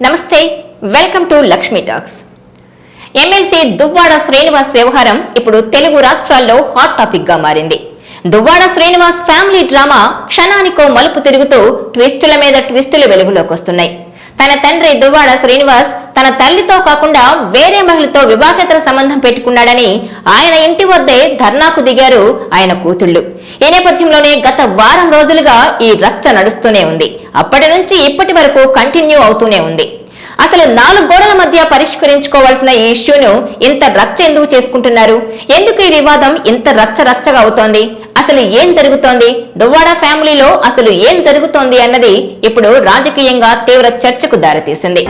నమస్తే, welcome to Lakshmi talks. MLC Duvvada Srinivas వ్యవహారం ఇప్పుడు తెలుగు రాష్ట్రాల్లో హాట్ టాపిక్ గా మారింది. దువ్వాడ శ్రీనివాస్ ఫ్యామిలీ డ్రామా క్షణానికో మలుపు తిరుగుతూ ట్విస్టుల మీద ట్విస్టులు వెలుగులోకి వస్తున్నాయి. తన తండ్రి దువ్వాడ శ్రీనివాస్ తన తల్లితో కాకుండా వేరే మహిళతో వివాహేతర సంబంధం పెట్టుకున్నాడని ఆయన ఇంటి వద్దే ధర్నాకు దిగారు ఆయన కూతుళ్లు. ఈ నేపథ్యంలోనే గత వారం రోజులుగా ఈ రచ్చ నడుస్తూనే ఉంది. అప్పటి నుంచి ఇప్పటి వరకు కంటిన్యూ అవుతూనే ఉంది. అసలు 4 గోడల మధ్య పరిష్కరించుకోవాల్సిన ఈ ఇష్యూను ఇంత రచ్చ ఎందుకు చేసుకుంటున్నారు? ఎందుకు ఈ వివాదం ఇంత రచ్చరచ్చగా అవుతోంది? అసలు ఏం జరుగుతోంది? దువ్వాడ ఫ్యామిలీలో అసలు ఏం జరుగుతోంది అన్నది ఇప్పుడు రాజకీయంగా తీవ్ర చర్చకు దారితీసింది.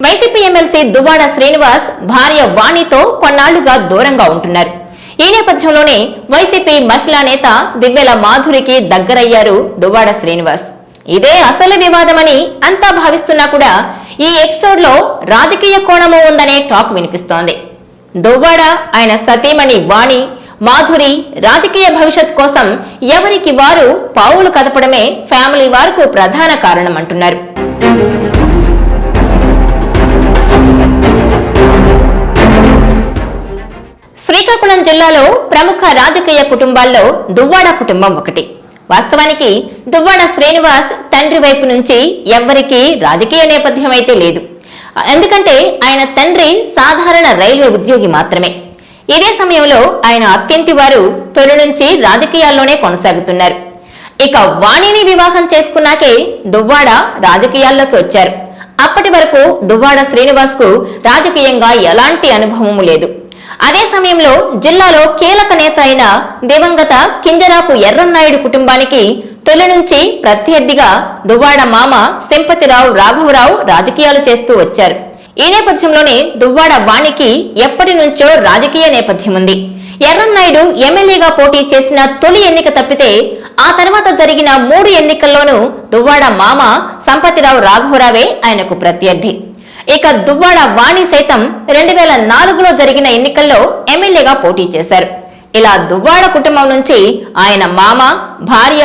వైసీపీ ఎమ్మెల్సీ దువ్వాడ శ్రీనివాస్ భార్య వాణితో కొన్నాళ్లుగా దూరంగా ఉంటున్నారు. ఈ నేపథ్యంలోనే వైసీపీ మహిళా నేత దివ్యల మాధురికి దగ్గరయ్యారు దువ్వాడ శ్రీనివాస్. ఇదే అసలు వివాదమని అంతా భావిస్తున్నా కూడా ఈ ఎపిసోడ్ లో రాజకీయ కోణము ఉందనే టాక్ వినిపిస్తోంది. దువ్వాడ, ఆయన సతీమణి వాణి, మాధురి రాజకీయ భవిష్యత్ కోసం ఎవరికి వారు పావులు కదపడమే ఫ్యామిలీ వారికి ప్రధాన కారణం అంటున్నారు. శ్రీకాకుళం జిల్లాలో ప్రముఖ రాజకీయ కుటుంబాల్లో దువ్వాడ కుటుంబం ఒకటి. వాస్తవానికి దువ్వాడ శ్రీనివాస్ తండ్రి వైపు నుంచి ఎవ్వరికీ రాజకీయ నేపథ్యం అయితే లేదు. ఎందుకంటే ఆయన తండ్రి సాధారణ రైల్వే ఉద్యోగి మాత్రమే. ఇదే సమయంలో ఆయన అత్తింటి వారు తొలి నుంచి రాజకీయాల్లోనే కొనసాగుతున్నారు. ఇక వాణిని వివాహం చేసుకున్నాకే దువ్వాడ రాజకీయాల్లోకి వచ్చారు. అప్పటి వరకు దువ్వాడ శ్రీనివాస్ కు రాజకీయంగా ఎలాంటి అనుభవము లేదు. అదే సమయంలో జిల్లాలో కీలక నేత అయిన దివంగత కింజరాపు ఎర్రన్నాయుడు కుటుంబానికి తొలి నుంచి ప్రత్యర్థిగా దువ్వాడ మామ సింపతిరావు రాఘవరావు రాజకీయాలు చేస్తూ వచ్చారు. ఈ నేపథ్యంలోనే దువ్వాడ వాణికి ఎప్పటి నుంచో రాజకీయ నేపథ్యం ఉంది. ఎర్రన్నాయుడు ఎమ్మెల్యేగా పోటీ చేసిన తొలి ఎన్నిక తప్పితే ఆ తర్వాత జరిగిన 3 ఎన్నికల్లోనూ దువ్వాడ మామ సంపతిరావు రాఘవరావే ఆయనకు ప్రత్యర్థి. ఇక దువ్వాడ వాణి సైతం 2004లో జరిగిన ఎన్నికల్లో ఎమ్మెల్యేగా పోటీ చేశారు. ఇలా దువ్వాడ కుటుంబం నుంచి ఆయన మామ, భార్య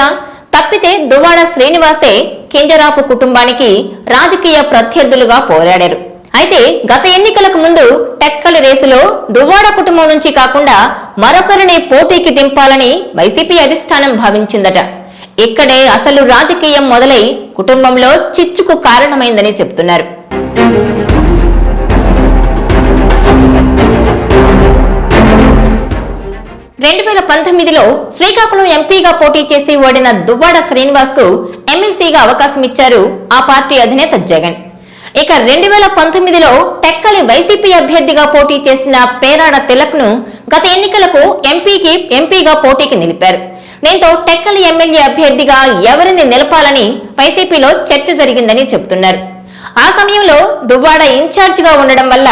తప్పితే దువ్వాడ శ్రీనివాసే కింజరాపు కుటుంబానికి రాజకీయ ప్రత్యర్థులుగా పోరాడారు. అయితే గత ఎన్నికలకు ముందు టెక్కలి రేసులో దువ్వాడ కుటుంబం నుంచి కాకుండా మరొకరిని పోటీకి దింపాలని వైసీపీ అధిష్టానం భావించిందట. ఇక్కడే అసలు రాజకీయం మొదలై కుటుంబంలో చిచ్చుకు కారణమైందని చెబుతున్నారు. 2019లో శ్రీకాకుళం ఎంపీగా పోటీ చేసి ఓడిన దువ్వాడ శ్రీనివాస్ కు ఎమ్మెల్సీగా అవకాశం ఇచ్చారు ఆ పార్టీ అధినేత జగన్. ఇక 2019లో టెక్కలి వైసీపీ అభ్యర్థిగా పోటీ చేసిన పేరాడ తిలక్ ను గత ఎన్నికలకు ఎంపీగా పోటీకి నిలిపారు. దీంతో టెక్కలి ఎమ్మెల్యే అభ్యర్థిగా ఎవరిని నిలపాలని వైసీపీలో చర్చ జరిగిందని చెబుతున్నారు. ఆ సమయంలో దువ్వాడ ఇన్ఛార్జిగా ఉండడం వల్ల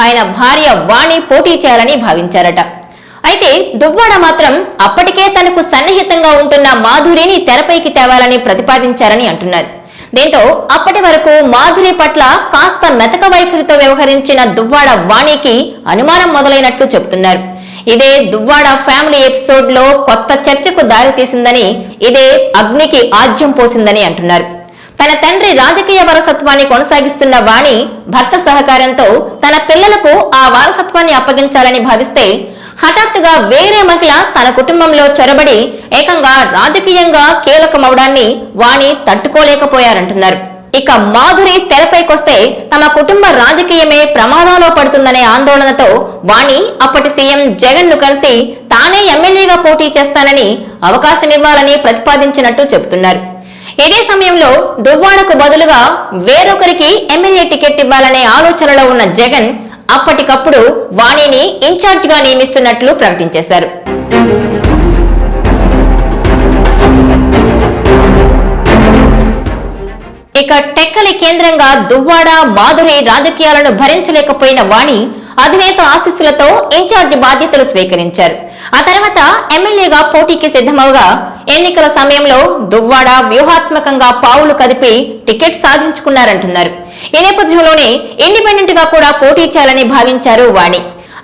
ఆయన భార్య వాణి పోటీ చేయాలని భావించారట. అయితే దువ్వాడ మాత్రం అప్పటికే తనకు సన్నిహితంగా ఉంటున్న మాధురిని తెరపైకి తేవాలని ప్రతిపాదించారని అంటున్నారు. దీంతో అప్పటి వరకు మాధురి పట్ల కాస్త మెతక వైఖరితో వ్యవహరించిన దువ్వాడ వాణికి అనుమానం మొదలైనట్లు చెబుతున్నారు. ఇదే దువ్వాడ ఫ్యామిలీ ఎపిసోడ్ లో కొత్త చర్చకు దారితీసిందని, ఇదే అగ్నికి ఆజ్యం పోసిందని అంటున్నారు. తన తండ్రి రాజకీయ వారసత్వాన్ని కొనసాగిస్తున్న వాణి భర్త సహకారంతో తన పిల్లలకు ఆ వారసత్వాన్ని అప్పగించాలని భావిస్తే హఠాత్తుగా వేరే మహిళ తన కుటుంబంలో చొరబడి ఏకంగా రాజకీయంగా కీలకమవడాన్ని వాణి తట్టుకోలేకపోయారంటున్నారు. ఇక మాధురి తెరపైకొస్తే తమ కుటుంబ రాజకీయమే ప్రమాదంలో పడుతుందనే ఆందోళనతో వాణి అప్పటి సీఎం జగన్ ను కలిసి తానే ఎమ్మెల్యేగా పోటీ చేస్తానని అవకాశమివ్వాలని ప్రతిపాదించినట్టు చెబుతున్నారు. ఇదే సమయంలో దువ్వాడకు బదులుగా వేరొకరికి ఎమ్మెల్యే టికెట్ ఇవ్వాలనే ఆలోచనలో ఉన్న జగన్ అప్పటికప్పుడు వాణిని ఇన్ఛార్జిగా నియమిస్తున్నట్లు ప్రకటించేశారు. ఇక టెక్కలి కేంద్రంగా దువ్వాడ, మాధురి రాజకీయాలను భరించలేకపోయిన వాణి అధినేత ఆశీస్సులతో ఇన్ఛార్జి బాధ్యతలు స్వీకరించారు. ఆ తర్వాత ఎమ్మెల్యేగా పోటీకి సిద్ధమవగా ఎన్నికల సమయంలో దువ్వాడ వ్యూహాత్మకంగా పావులు కదిపి టికెట్ సాధించుకున్నారంటున్నారు. ఈ నేపథ్యంలోనే ఇండిపెండెంట్ గా కూడా పోటీ చేయాలని భావించారు వాణి.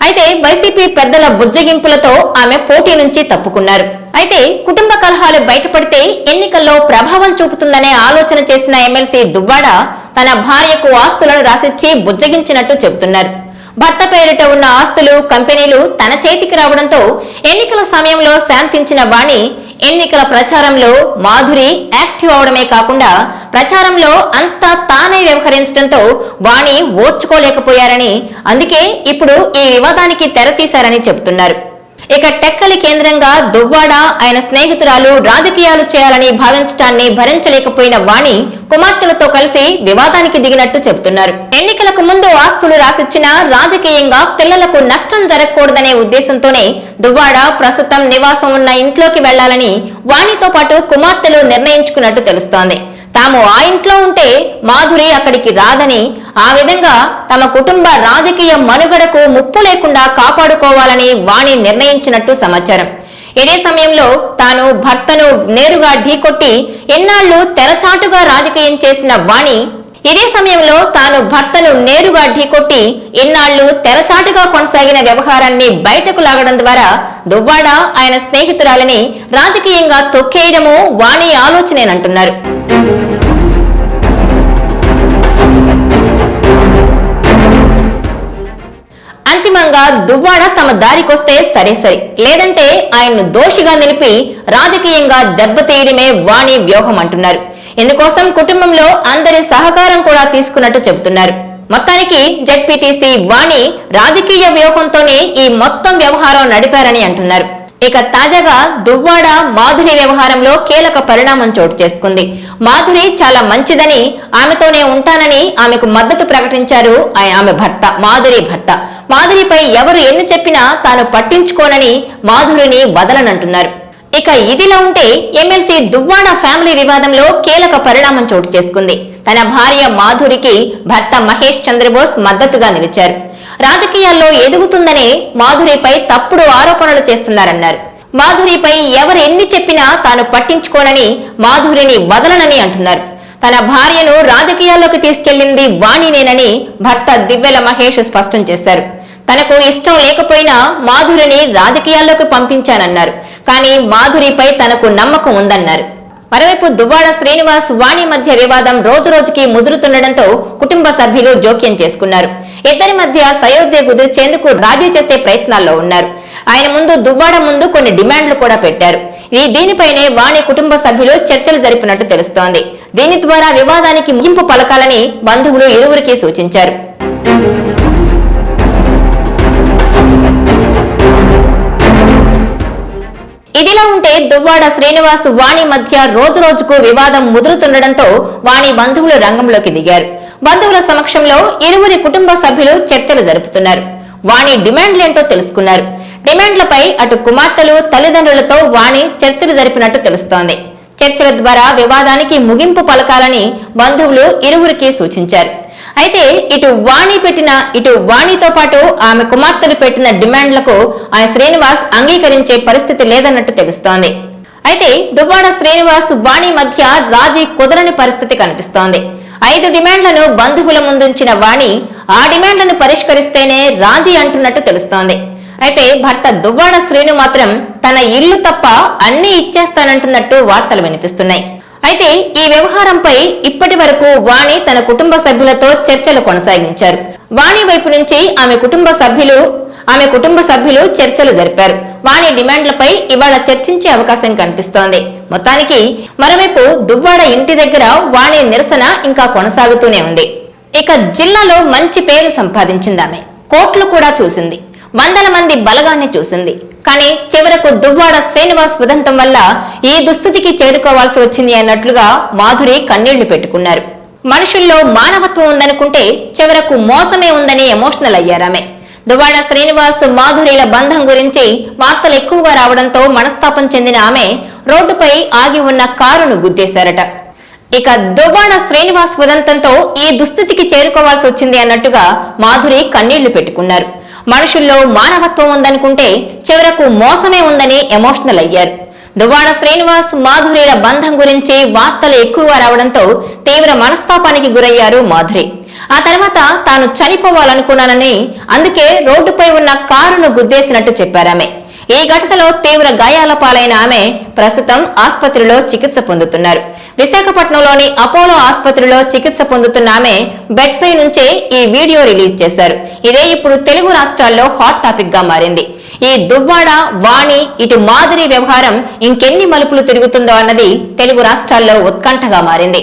అయితే వైసీపీ పెద్దల బుజ్జగింపులతో ఆమె పోటీ నుంచి తప్పుకున్నారు. అయితే కుటుంబ కలహాలు బయటపడితే ఎన్నికల్లో ప్రభావం చూపుతుందనే ఆలోచన చేసిన ఎమ్మెల్సీ దువ్వాడ తన భార్యకు ఆస్తులను రాసిచ్చి బుజ్జగించినట్టు చెబుతున్నారు. భర్త పేరిట ఉన్న ఆస్తులు, కంపెనీలు తన చేతికి రావడంతో ఎన్నికల సమయంలో శాంతించిన వాణి ఎన్నికల ప్రచారంలో మాధురి యాక్టివ్ అవడమే కాకుండా ప్రచారంలో అంతా తానే వ్యవహరించడంతో వాణి ఓర్చుకోలేకపోయారని, అందుకే ఇప్పుడు ఈ వివాదానికి తెరతీశారని చెబుతున్నారు. ఇక టెక్కలి కేంద్రంగా దువ్వాడ ఆయన స్నేహితురాలు రాజకీయాలు చేయాలని భావించటాన్ని భరించలేకపోయిన వాణి కుమార్తెలతో కలిసి వివాదానికి దిగినట్టు చెబుతున్నారు. ఎన్నికలకు ముందు ఆస్తులు రాసిచ్చినా రాజకీయంగా పిల్లలకు నష్టం జరగకూడదనే ఉద్దేశంతోనే దువ్వాడ ప్రస్తుతం నివాసం ఉన్న ఇంట్లోకి వెళ్లాలని వాణితో పాటు కుమార్తెలు నిర్ణయించుకున్నట్టు తెలుస్తోంది. తాము ఆ ఇంట్లో ఉంటే మాధురి అక్కడికి రాదని, ఆ విధంగా తమ కుటుంబ రాజకీయ మనుగడకు ముప్పు లేకుండా కాపాడుకోవాలని వాణి నిర్ణయించినట్టు సమాచారం. ఇదే సమయంలో తాను భర్తను నేరుగా ఢీకొట్టి ఎన్నాళ్లు తెరచాటుగా రాజకీయం చేసిన వాణి కొనసాగిన వ్యవహారాన్ని బయటకు లాగడం ద్వారా దువ్వాడ ఆయన స్నేహితురాలని రాజకీయంగా తొక్కేయడమో వాణి ఆలోచనేనంటున్నారు. అంతిమంగా దువ్వాడ తమ దారికొస్తే సరే, లేదంటే ఆయన్ను దోషిగా నిలిపి రాజకీయంగా దెబ్బతీయడమే వాణి వ్యూహం అంటున్నారు. ఇందుకోసం కుటుంబంలో అందరి సహకారం కూడా తీసుకున్నట్టు చెబుతున్నారు. మొత్తానికి జెడ్పీటీసీ వాణి రాజకీయ వ్యూహంతోనే ఈ మొత్తం వ్యవహారం నడిపారని అంటున్నారు. ఇక తాజాగా దువ్వాడ మాధురి వ్యవహారంలో కీలక పరిణామం చోటు చేసుకుంది. మాధురి చాలా మంచిదని, ఆమెతోనే ఉంటానని ఆమెకు మద్దతు ప్రకటించారు ఆమె భర్త, మాధురి భర్త. మాధురిపై ఎవరు ఎన్ని చెప్పినా తాను పట్టించుకోనని మాధురిని వదలనంటున్నారు. ఇక ఇదిలా ఉంటే ఎమ్మెల్సీ దువ్వాడ ఫ్యామిలీ వివాదంలో కీలక పరిణామం చోటు చేసుకుంది. తన భార్య మాధురికి భర్త మహేష్ చంద్రబోస్ మద్దతుగా నిలిచారు. రాజకీయాల్లో ఎదుగుతుందనే మాధురిపై తప్పుడు ఆరోపణలు చేస్తున్నారన్నారు. మాధురిపై ఎవరు ఎన్ని చెప్పినా తాను పట్టించుకోనని, మాధురిని వదలనని అంటున్నారు. తన భార్యను రాజకీయాల్లోకి తీసుకెళ్లింది వాణినేనని భర్త దివ్వెల మహేష్ స్పష్టం చేశారు. తనకు ఇష్టం లేకపోయినా మాధురిని రాజకీయాల్లోకి పంపించానన్నారు. కానీ మాధురిపై తనకు నమ్మకం ఉందన్నారు. మరోవైపు దువ్వాడ శ్రీనివాస్ వాణి మధ్య వివాదం రోజురోజుకి ముదురుతుండటంతో కుటుంబ సభ్యులు జోక్యం చేసుకున్నారు. ఇద్దరి మధ్య సయోధ్య కుదిర్చేందుకు రాజీ చేసే ప్రయత్నాల్లో ఉన్నారు. ఆయన ముందు దువ్వాడ ముందు కొన్ని డిమాండ్లు కూడా పెట్టారు. దీనిపైనే వాణి కుటుంబ సభ్యులు చర్చలు జరిపినట్టు తెలుస్తోంది. దీని ద్వారా వివాదానికి ముగింపు పలకాలని బంధువులు ఇరువురికి సూచించారు. ఇదిలా ఉంటే దువ్వాడ శ్రీనివాస్ వాణి మధ్య రోజురోజుకు వివాదం ముదురుతుండటంతో వాణి బంధువులు రంగంలోకి దిగారు. బంధువుల సమక్షంలో ఇరువురి కుటుంబ సభ్యులు చర్చలు జరుపుతున్నారు. వాణి డిమాండ్లేంటో తెలుసుకున్నారు. డిమాండ్లపై అటు కుమార్తెలు, తల్లిదండ్రులతో వాణి చర్చలు జరిపినట్టు తెలుస్తోంది. చర్చల ద్వారా వివాదానికి ముగింపు పలకాలని బంధువులు ఇరువురికి సూచించారు. అయితే ఇటు వాణితో పాటు ఆమె కుమార్తెలు పెట్టిన డిమాండ్లకు ఆయన శ్రీనివాస్ అంగీకరించే పరిస్థితి లేదన్నట్టు తెలుస్తోంది. అయితే దువ్వాడ శ్రీనివాస్ వాణి మధ్య రాజీ కుదరని పరిస్థితి కనిపిస్తోంది. 5 డిమాండ్లను బంధువుల ముందుంచిన వాణి ఆ డిమాండ్లను పరిష్కరిస్తేనే రాజీ అంటున్నట్టు తెలుస్తోంది. అయితే భర్త దువ్వాడ శ్రీను మాత్రం తన ఇల్లు తప్ప అన్ని ఇచ్చేస్తానంటున్నట్టు వార్తలు వినిపిస్తున్నాయి. అయితే ఈ వ్యవహారంపై ఇప్పటి వరకు వాణి తన కుటుంబ సభ్యులతో చర్చలు కొనసాగించారు. వాణి వైపు నుంచి ఆమె కుటుంబ సభ్యులు చర్చలు జరిపారు. వాణి డిమాండ్లపై ఇవాళ చర్చించే అవకాశం కనిపిస్తోంది. మొత్తానికి మరోవైపు దువ్వాడ ఇంటి దగ్గర వాణి నిరసన ఇంకా కొనసాగుతూనే ఉంది. ఇక జిల్లాలో మంచి పేరు సంపాదించింది ఆమె. కోట్లు కూడా చూసింది. వందల మంది బలగాన్ని చూసింది. కానీ చివరకు దువ్వాడ శ్రీనివాస్ ఉదంతం వల్ల ఈ దుస్థితికి చేరుకోవాల్సి వచ్చింది అన్నట్లుగా మాధురి కన్నీళ్లు పెట్టుకున్నారు. మనుషుల్లో మానవత్వం ఉందనుకుంటే చివరకు మోసమే ఉందని ఎమోషనల్ అయ్యారామె. దువ్వాడ శ్రీనివాస్ మాధురిల బంధం గురించి వార్తలు ఎక్కువగా రావడంతో మనస్తాపం చెందిన ఆమె రోడ్డుపై ఆగి ఉన్న కారును గుద్దేశారట. ఇక దువ్వాడ శ్రీనివాస్ ఉదంతంతో ఈ దుస్థితికి చేరుకోవాల్సి వచ్చింది అన్నట్టుగా మాధురి కన్నీళ్లు పెట్టుకున్నారు. మనుషుల్లో మానవత్వం ఉందనుకుంటే చివరకు మోసమే ఉందని ఎమోషనల్ అయ్యారు. దువ్వాడ శ్రీనివాస్ మాధురిల బంధం గురించి వార్తలు ఎక్కువగా రావడంతో తీవ్ర మనస్తాపానికి గురయ్యారు మాధురి. ఆ తర్వాత తాను చనిపోవాలనుకున్నానని, అందుకే రోడ్డుపై ఉన్న కారును గుద్దేసినట్టు చెప్పారామె. ఈ ఘటనలో తీవ్ర గాయాల పాలైన ఆమె ప్రస్తుతం ఆసుపత్రిలో చికిత్స పొందుతున్నారు. విశాఖపట్నంలోని అపోలో ఆసుపత్రిలో చికిత్స పొందుతున్న ఆమె బెడ్ పై నుంచే ఈ వీడియో రిలీజ్ చేశారు. ఇదే ఇప్పుడు తెలుగు రాష్ట్రాల్లో హాట్ టాపిక్ గా మారింది. ఈ దువ్వాడ, వాణి, ఇటు మాధురి వ్యవహారం ఇంకెన్ని మలుపులు తిరుగుతుందో అన్నది తెలుగు రాష్ట్రాల్లో ఉత్కంఠగా మారింది.